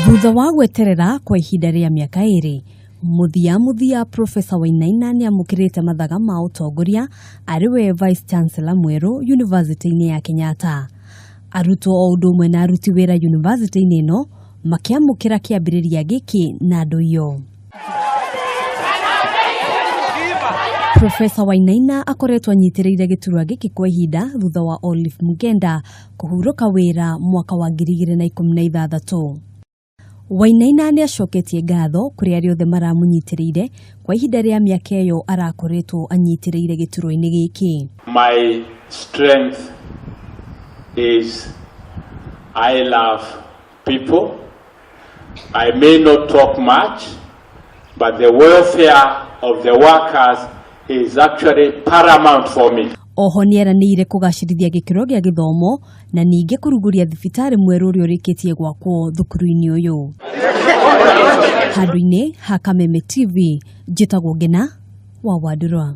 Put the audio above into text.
Thutha wa gweterera kwa ihinda rĩa mĩaka ĩrĩ, muthia Profesa Wainaina nĩ amũkĩrĩte mathaga ma ũtongoria arĩwe Vice Chancellor mwerũ University-inĩ ya Kenyatta. Arutwo o ũndũ ũmwe na aruti wĩra university-inĩ ĩno makĩamũkĩra kĩambĩrĩria gĩkĩ na ndũiyo. Profesa Wainaina akoretwo anyitĩrĩire gĩturwa gĩkĩ kwa ihinda thutha wa Olive Mugenda kũhurũka wĩra mwaka wa 2016. Wainaina nĩ acoketie ngatho kũrĩ arĩa othe maramũnyitĩrĩire kwa ihinda rĩa mĩaka ĩyo arakoretwo anyitĩrĩire gĩturwa-inĩ gĩkĩ. My strength is I love people. I may not talk much, but the welfare of the workers is actually paramount for me. Oho nĩeranĩire kũgacĩrithia gĩkĩro gĩa gĩthomo na ningĩ kũrugũria thibitarĩ mwerũ ũrĩa ũrĩkĩtie gwakwo thukuru-inĩ ũyũ. Handũ-inĩ ha Kameme TV, njĩtagwo Ngina wa Wandũra.